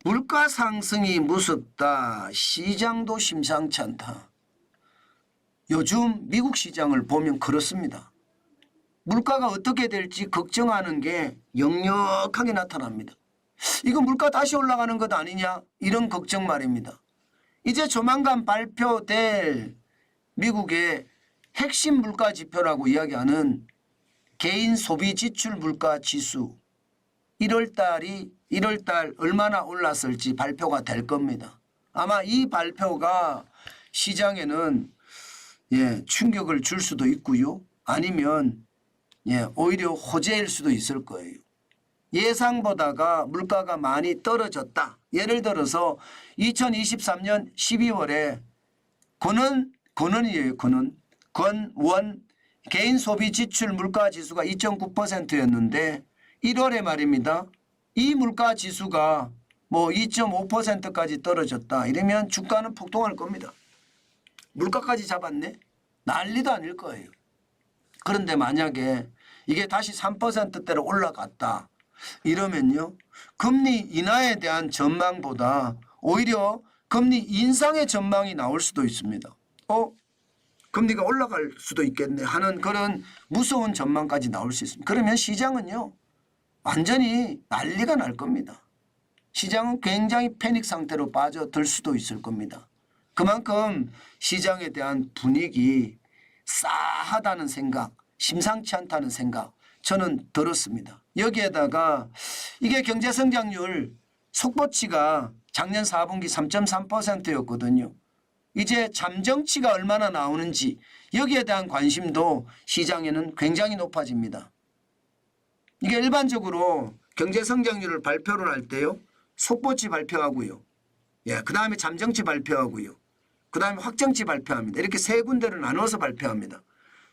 물가 상승이 무섭다. 시장도 심상치 않다. 요즘 미국 시장을 보면 그렇습니다. 물가가 어떻게 될지 걱정하는 게 역력하게 나타납니다. 이거 물가 다시 올라가는 것 아니냐 이런 걱정 말입니다. 이제 조만간 발표될 미국의 핵심 물가 지표라고 이야기하는 개인 소비 지출 물가 지수 1월달 얼마나 올랐을지 발표가 될 겁니다. 아마 이 발표가 시장에는 충격을 줄 수도 있고요. 아니면 오히려 호재일 수도 있을 거예요. 예상보다가 물가가 많이 떨어졌다. 예를 들어서 2023년 12월에 권원이에요. 권원 개인 소비 지출 물가 지수가 2.9%였는데 1월에 말입니다. 이 물가 지수가 뭐 2.5%까지 떨어졌다. 이러면 주가는 폭등할 겁니다. 물가까지 잡았네? 난리도 아닐 거예요. 그런데 만약에 이게 다시 3%대로 올라갔다. 이러면요. 금리 인하에 대한 전망보다 오히려 금리 인상의 전망이 나올 수도 있습니다. 금리가 올라갈 수도 있겠네 하는 그런 무서운 전망까지 나올 수 있습니다. 그러면 시장은요. 완전히 난리가 날 겁니다. 시장은 굉장히 패닉 상태로 빠져들 수도 있을 겁니다. 그만큼 시장에 대한 분위기 싸하다는 생각, 심상치 않다는 생각 저는 들었습니다. 여기에다가 이게 경제성장률 속보치가 작년 4분기 3.3%였거든요. 이제 잠정치가 얼마나 나오는지 여기에 대한 관심도 시장에는 굉장히 높아집니다. 이게 일반적으로 경제성장률을 발표를 할 때요. 속보치 발표하고요. 그 다음에 잠정치 발표하고요. 그 다음에 확정치 발표합니다. 이렇게 세 군데를 나눠서 발표합니다.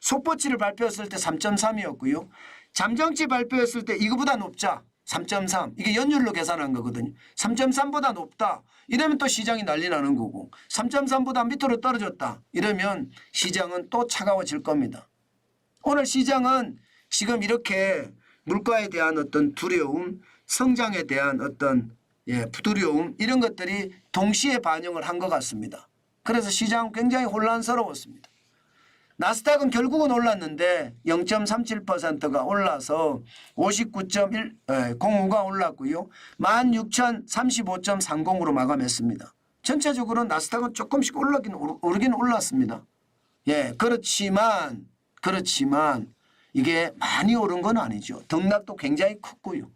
속보치를 발표했을 때 3.3이었고요. 잠정치 발표했을 때 이거보다 높자. 3.3. 이게 연율로 계산한 거거든요. 3.3보다 높다. 이러면 또 시장이 난리 나는 거고 3.3보다 밑으로 떨어졌다. 이러면 시장은 또 차가워질 겁니다. 오늘 시장은 지금 이렇게 물가에 대한 어떤 두려움, 성장에 대한 어떤 부두려움 이런 것들이 동시에 반영을 한 것 같습니다. 그래서 시장은 굉장히 혼란스러웠습니다. 나스닥은 결국은 올랐는데 0.37%가 올라서 59.05가 올랐고요. 16,035.30으로 마감했습니다. 전체적으로 나스닥은 조금씩 오르긴 올랐습니다. 그렇지만 이게 많이 오른 건 아니죠. 등락도 굉장히 컸고요.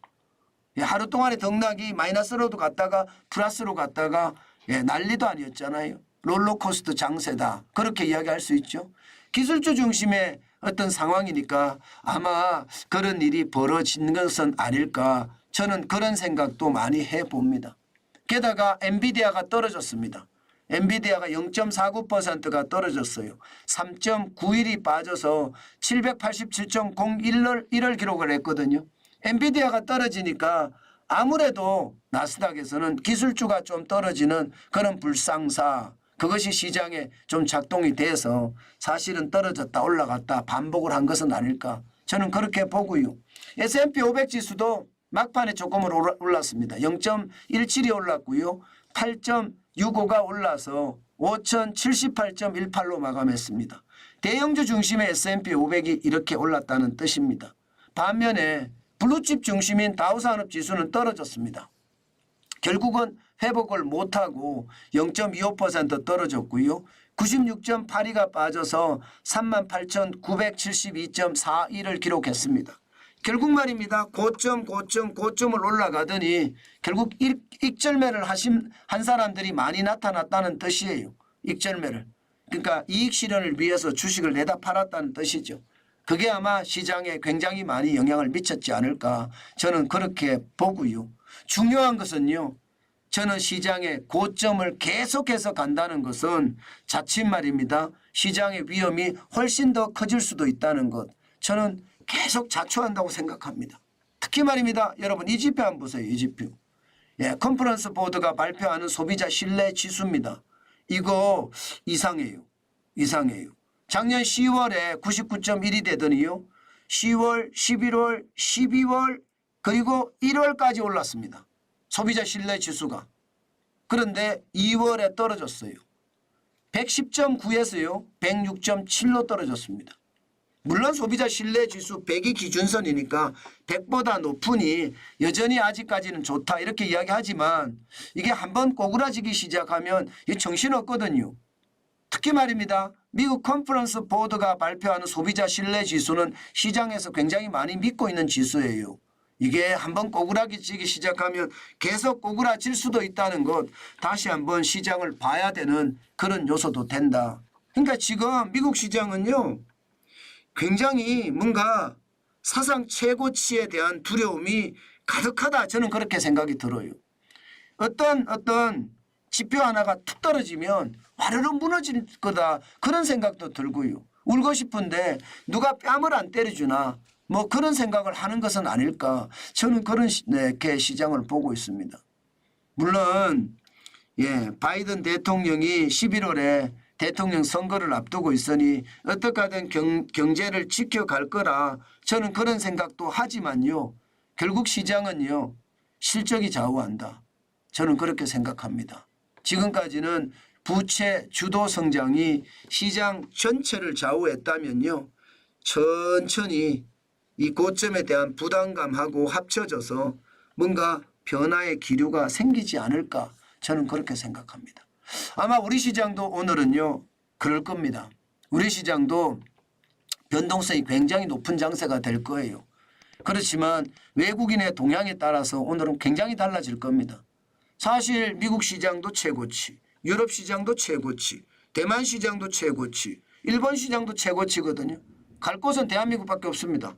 하루 동안의 등락이 마이너스로도 갔다가 플러스로 갔다가 난리도 아니었잖아요. 롤러코스터 장세다. 그렇게 이야기할 수 있죠. 기술주 중심의 어떤 상황이니까 아마 그런 일이 벌어진 것은 아닐까. 저는 그런 생각도 많이 해봅니다. 게다가 엔비디아가 떨어졌습니다. 엔비디아가 0.49%가 떨어졌어요. 3.91이 빠져서 787.01을 기록을 했거든요. 엔비디아가 떨어지니까 아무래도 나스닥에서는 기술주가 좀 떨어지는 그런 불상사 그것이 시장에 좀 작동이 돼서 사실은 떨어졌다 올라갔다 반복을 한 것은 아닐까. 저는 그렇게 보고요. S&P 500 지수도 막판에 조금 올랐습니다. 0.17이 올랐고요. 8.65가 올라서 5,078.18로 마감했습니다. 대형주 중심의 S&P 500이 이렇게 올랐다는 뜻입니다. 반면에 블루칩 중심인 다우산업지수는 떨어졌습니다. 결국은 회복을 못하고 0.25% 떨어졌고요. 96.82가 빠져서 38,972.41을 기록했습니다. 결국 말입니다. 고점을 올라가더니 결국 익절매를 한 사람들이 많이 나타났다는 뜻이에요. 익절매를. 그러니까 이익 실현을 위해서 주식을 내다 팔았다는 뜻이죠. 그게 아마 시장에 굉장히 많이 영향을 미쳤지 않을까 저는 그렇게 보고요. 중요한 것은요. 저는 시장의 고점을 계속해서 간다는 것은 자칫 말입니다. 시장의 위험이 훨씬 더 커질 수도 있다는 것. 저는 계속 자초한다고 생각합니다. 특히 말입니다. 여러분 이 지표 한번 보세요. 이 지표. 컨퍼런스 보드가 발표하는 소비자 신뢰 지수입니다. 이거 이상해요. 작년 10월에 99.1이 되더니요. 10월, 11월, 12월 그리고 1월까지 올랐습니다. 소비자 신뢰 지수가. 그런데 2월에 떨어졌어요. 110.9에서요 106.7로 떨어졌습니다. 물론 소비자 신뢰 지수 100이 기준선이니까 100보다 높으니 여전히 아직까지는 좋다 이렇게 이야기하지만 이게 한번 꼬꾸라지기 시작하면 이 정신없거든요. 특히 말입니다. 미국 컨퍼런스 보드가 발표하는 소비자 신뢰 지수는 시장에서 굉장히 많이 믿고 있는 지수예요. 이게 한번 꼬꾸라지기 시작하면 계속 꼬꾸라질 수도 있다는 것, 다시 한번 시장을 봐야 되는 그런 요소도 된다. 그러니까 지금 미국 시장은요 굉장히 뭔가 사상 최고치에 대한 두려움이 가득하다, 저는 그렇게 생각이 들어요. 어떤 지표 하나가 툭 떨어지면 와르르 무너질 거다, 그런 생각도 들고요. 울고 싶은데 누가 뺨을 안 때려주나 뭐 그런 생각을 하는 것은 아닐까, 저는 그런 시장을 보고 있습니다. 물론 바이든 대통령이 11월에 대통령 선거를 앞두고 있으니 어떻게 하든 경제를 지켜갈 거라 저는 그런 생각도 하지만요. 결국 시장은요 실적이 좌우한다, 저는 그렇게 생각합니다. 지금까지는 부채 주도 성장이 시장 전체를 좌우했다면요, 천천히 이 고점에 대한 부담감하고 합쳐져서 뭔가 변화의 기류가 생기지 않을까, 저는 그렇게 생각합니다. 아마 우리 시장도 오늘은요 그럴 겁니다. 우리 시장도 변동성이 굉장히 높은 장세가 될 거예요. 그렇지만 외국인의 동향에 따라서 오늘은 굉장히 달라질 겁니다. 사실 미국 시장도 최고치, 유럽 시장도 최고치, 대만 시장도 최고치, 일본 시장도 최고치거든요. 갈 곳은 대한민국밖에 없습니다.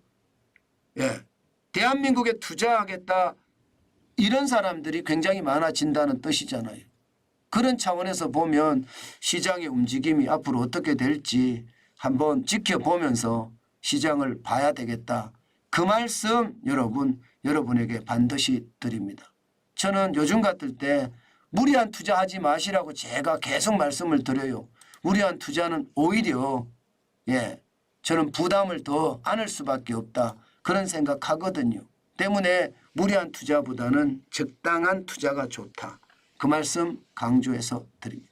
대한민국에 투자하겠다 이런 사람들이 굉장히 많아진다는 뜻이잖아요. 그런 차원에서 보면 시장의 움직임이 앞으로 어떻게 될지 한번 지켜보면서 시장을 봐야 되겠다, 그 말씀 여러분에게 반드시 드립니다. 저는 요즘 같을 때 무리한 투자하지 마시라고 제가 계속 말씀을 드려요. 무리한 투자는 오히려 저는 부담을 더 안을 수밖에 없다, 그런 생각하거든요. 때문에 무리한 투자보다는 적당한 투자가 좋다, 그 말씀 강조해서 드립니다.